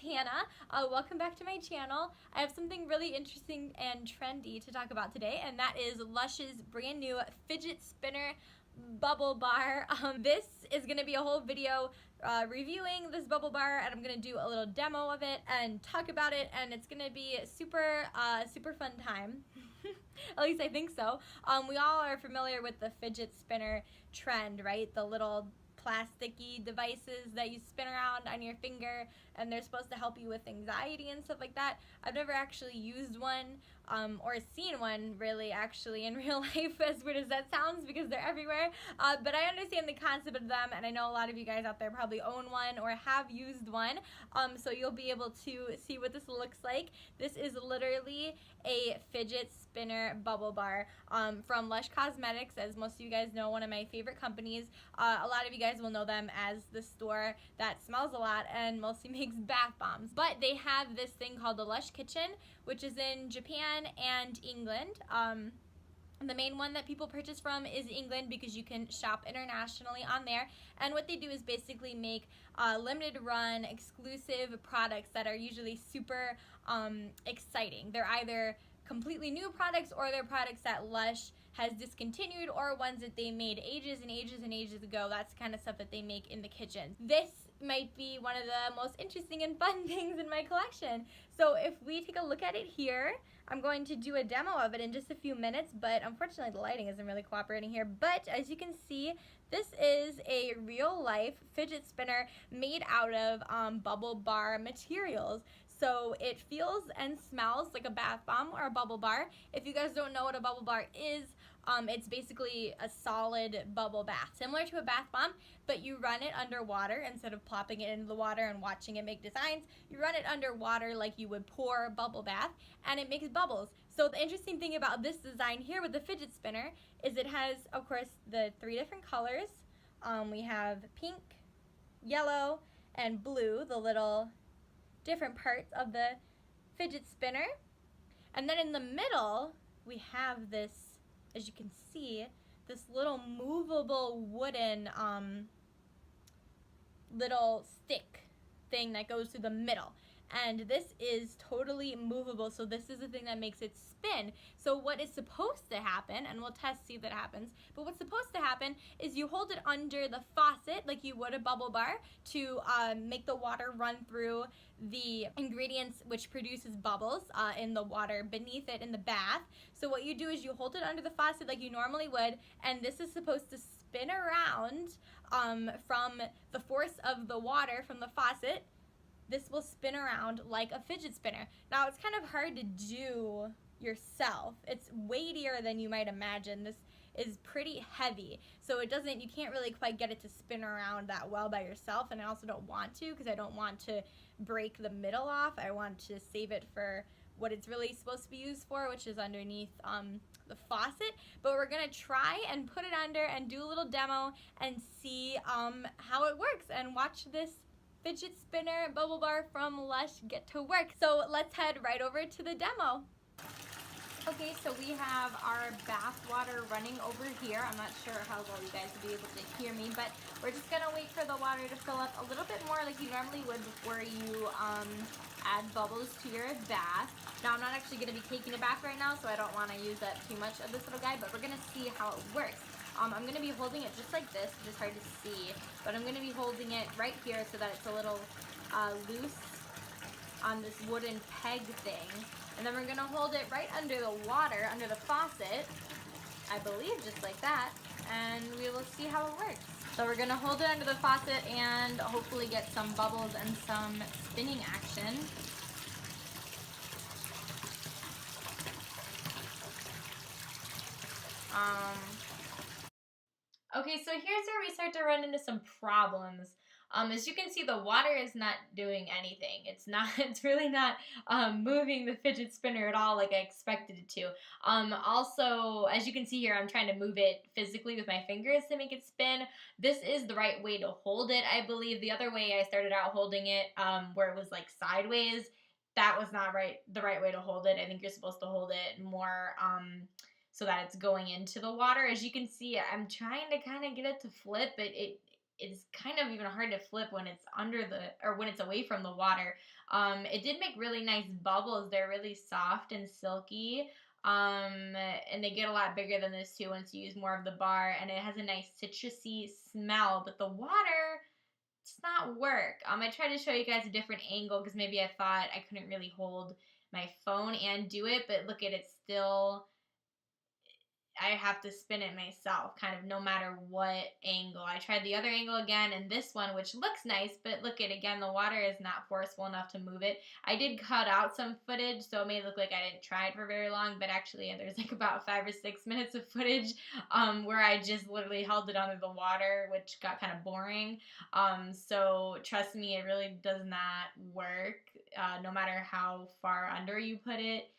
Hannah. Welcome back to my channel. I have something really interesting and trendy to talk about today, and that is Lush's brand new fidget spinner bubble bar. This is going to be a whole video reviewing this bubble bar, and I'm going to do a little demo of it and talk about it, and it's going to be super fun time. At least I think so. We all are familiar with the fidget spinner trend, right? The little plasticky devices that you spin around on your finger, and they're supposed to help you with anxiety and stuff like that. I've never actually used one or seen one really actually in real life, as weird as that sounds, because they're everywhere, but I understand the concept of them, and I know a lot of you guys out there probably own one or have used one, so you'll be able to see what this looks like. This is literally a fidget spinner bubble bar from Lush Cosmetics, as most of you guys know, one of my favorite companies. A lot of you guys will know them as the store that smells a lot and mostly makes bath bombs. But they have this thing called the Lush Kitchen, which is in Japan and England. The main one that people purchase from is England because you can shop internationally on there. And what they do is basically make limited run exclusive products that are usually super exciting. They're either completely new products, or they're products that Lush has discontinued, or ones that they made ages and ages and ages ago. That's the kind of stuff that they make in the kitchen. This might be one of the most interesting and fun things in my collection. So if we take a look at it here, I'm going to do a demo of it in just a few minutes, but unfortunately the lighting isn't really cooperating here. But as you can see, this is a real life fidget spinner made out of bubble bar materials. So it feels and smells like a bath bomb or a bubble bar. If you guys don't know what a bubble bar is, it's basically a solid bubble bath, similar to a bath bomb, but you run it underwater instead of plopping it into the water and watching it make designs. You run it underwater like you would pour a bubble bath, and it makes bubbles. So the interesting thing about this design here with the fidget spinner is it has, of course, the 3 different colors. We have pink, yellow, and blue, the little different parts of the fidget spinner. And then in the middle, we have this, as you can see, this little movable wooden little stick thing that goes through the middle. And this is totally movable, so this is the thing that makes it spin. So what is supposed to happen, and we'll test see if that happens, but what's supposed to happen is you hold it under the faucet like you would a bubble bar to make the water run through the ingredients which produces bubbles in the water beneath it in the bath. So what you do is you hold it under the faucet like you normally would, and this is supposed to spin around from the force of the water from the faucet. This will spin around like a fidget spinner. Now, it's kind of hard to do yourself. It's weightier than you might imagine. This is pretty heavy, so you can't really quite get it to spin around that well by yourself, and I also don't want to, because I don't want to break the middle off. I want to save it for what it's really supposed to be used for, which is underneath the faucet. But we're gonna try and put it under and do a little demo and see how it works, and watch this fidget spinner bubble bar from Lush get to work. So let's head right over to the demo. Okay, so we have our bath water running over here. I'm not sure how well you guys will be able to hear me, but we're just gonna wait for the water to fill up a little bit more like you normally would before you add bubbles to your bath. Now, I'm not actually gonna be taking a bath right now, so I don't wanna use up too much of this little guy, but we're gonna see how it works. I'm going to be holding it just like this, which is hard to see, but I'm going to be holding it right here so that it's a little loose on this wooden peg thing. And then we're going to hold it right under the water, under the faucet, I believe, just like that, and we will see how it works. So we're going to hold it under the faucet and hopefully get some bubbles and some spinning action. Okay, so here's where we start to run into some problems. As you can see, the water is not doing anything. It's really not moving the fidget spinner at all like I expected it to. Also, as you can see here, I'm trying to move it physically with my fingers to make it spin. This is the right way to hold it, I believe. The other way I started out holding it, where it was like sideways, that was not the right way to hold it. I think you're supposed to hold it more so that it's going into the water. As you can see, I'm trying to kind of get it to flip, but it's kind of even hard to flip when it's under the, or when it's away from the water. It did make really nice bubbles. They're really soft and silky. And they get a lot bigger than this too once you use more of the bar, and it has a nice citrusy smell, but the water does not work. I tried to show you guys a different angle because maybe I thought I couldn't really hold my phone and do it, but look at it, still I have to spin it myself, kind of no matter what angle. I tried the other angle again and this one, which looks nice, but look at, again, the water is not forceful enough to move it. I did cut out some footage, so it may look like I didn't try it for very long, but actually there's like about 5 or 6 minutes of footage where I just literally held it under the water, which got kind of boring. So trust me, it really does not work. No matter how far under you put it,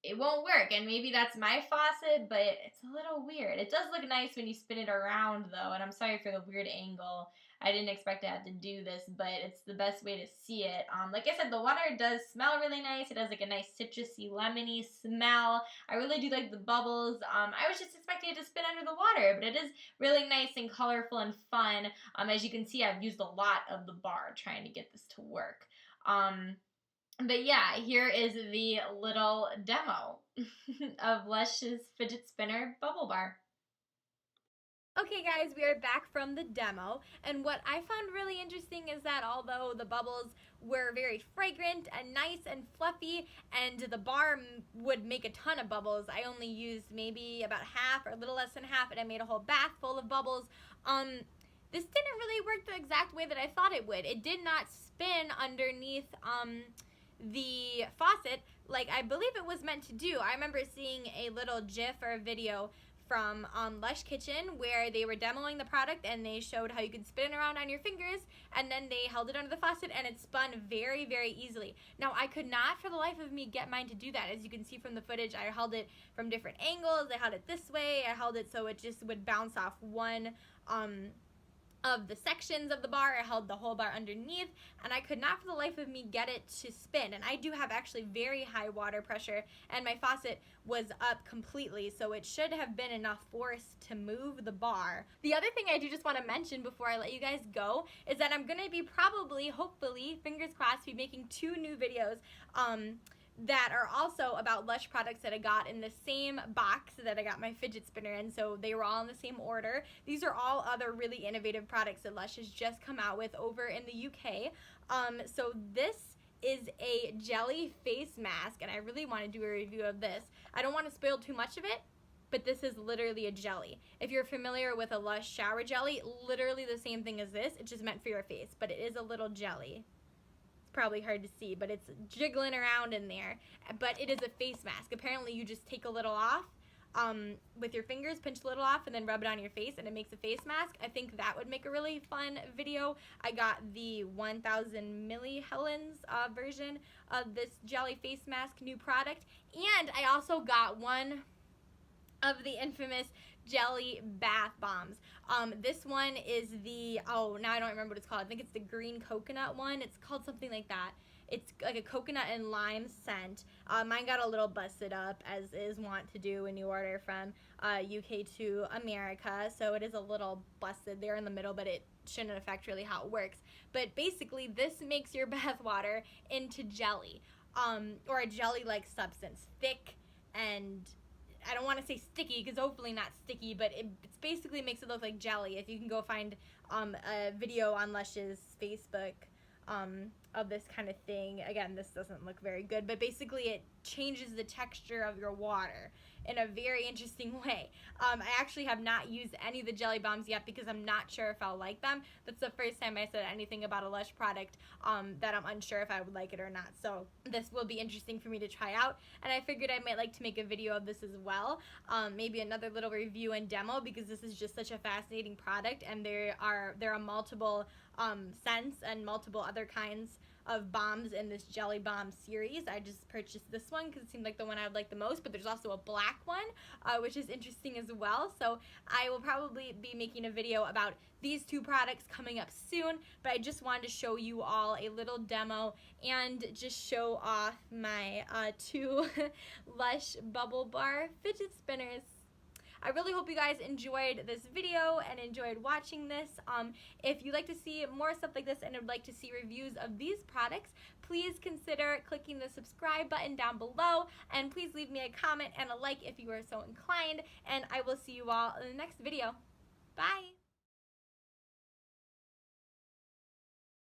it won't work. And maybe that's my faucet, but it's a little weird. It does look nice when you spin it around though, and I'm sorry for the weird angle. I didn't expect to have to do this, but it's the best way to see it. Like I said, the water does smell really nice. It has like a nice citrusy, lemony smell. I really do like the bubbles. I was just expecting it to spin under the water, but it is really nice and colorful and fun. As you can see, I've used a lot of the bar trying to get this to work. But yeah, here is the little demo of Lush's Fidget Spinner Bubble Bar. Okay guys, we are back from the demo, and what I found really interesting is that although the bubbles were very fragrant and nice and fluffy, and the bar would make a ton of bubbles, I only used maybe about half or a little less than half, and I made a whole bath full of bubbles. This didn't really work the exact way that I thought it would. It did not spin underneath the faucet like I believe it was meant to do. I remember seeing a little GIF or a video from Lush Kitchen where they were demoing the product, and they showed how you could spin it around on your fingers, and then they held it under the faucet and it spun very, very easily. Now I could not for the life of me get mine to do that. As you can see from the footage, I held it from different angles. I held it this way, I held it so it just would bounce off one of the sections of the bar. I held the whole bar underneath, and I could not for the life of me get it to spin. And I do have actually very high water pressure, and my faucet was up completely, so it should have been enough force to move the bar. The other thing I do just want to mention before I let you guys go is that I'm going to be probably, hopefully, fingers crossed, be making 2 new videos that are also about Lush products that I got in the same box that I got my fidget spinner in, so they were all in the same order. These are all other really innovative products that Lush has just come out with over in the UK. So this is a jelly face mask, and I really want to do a review of this. I don't want to spoil too much of it, but this is literally a jelly. If you're familiar with a Lush shower jelly, literally the same thing as this. It's just meant for your face, but it is a little jelly. Probably hard to see, but it's jiggling around in there. But it is a face mask. Apparently you just take a little off with your fingers, pinch a little off, and then rub it on your face, and it makes a face mask. I think that would make a really fun video. I got the 1000 millihelens version of this jelly face mask new product, and I also got one of the infamous jelly bath bombs. This one is the, oh, now I don't remember what it's called. I think it's the green coconut one. It's called something like that. It's like a coconut and lime scent. Mine got a little busted up, as is wont to do when you order from UK to America. So it is a little busted there in the middle, but it shouldn't affect really how it works. But basically, this makes your bath water into jelly, or a jelly-like substance, thick and, I don't want to say sticky, because hopefully not sticky, but it basically makes it look like jelly. If you can go find a video on Lush's Facebook of this kind of thing. Again, this doesn't look very good, but basically it changes the texture of your water in a very interesting way. I actually have not used any of the jelly bombs yet because I'm not sure if I'll like them. That's the first time I said anything about a Lush product that I'm unsure if I would like it or not. So this will be interesting for me to try out, and I figured I might like to make a video of this as well. Maybe another little review and demo, because this is just such a fascinating product, and there are multiple scents and multiple other kinds of bombs in this jelly bomb series. I just purchased this one because it seemed like the one I would like the most, but there's also a black one, which is interesting as well. So I will probably be making a video about these 2 products coming up soon, but I just wanted to show you all a little demo and just show off my 2 Lush Bubble Bar fidget spinners. I really hope you guys enjoyed this video and enjoyed watching this. If you'd like to see more stuff like this and would like to see reviews of these products, please consider clicking the subscribe button down below, and please leave me a comment and a like if you are so inclined, and I will see you all in the next video. Bye!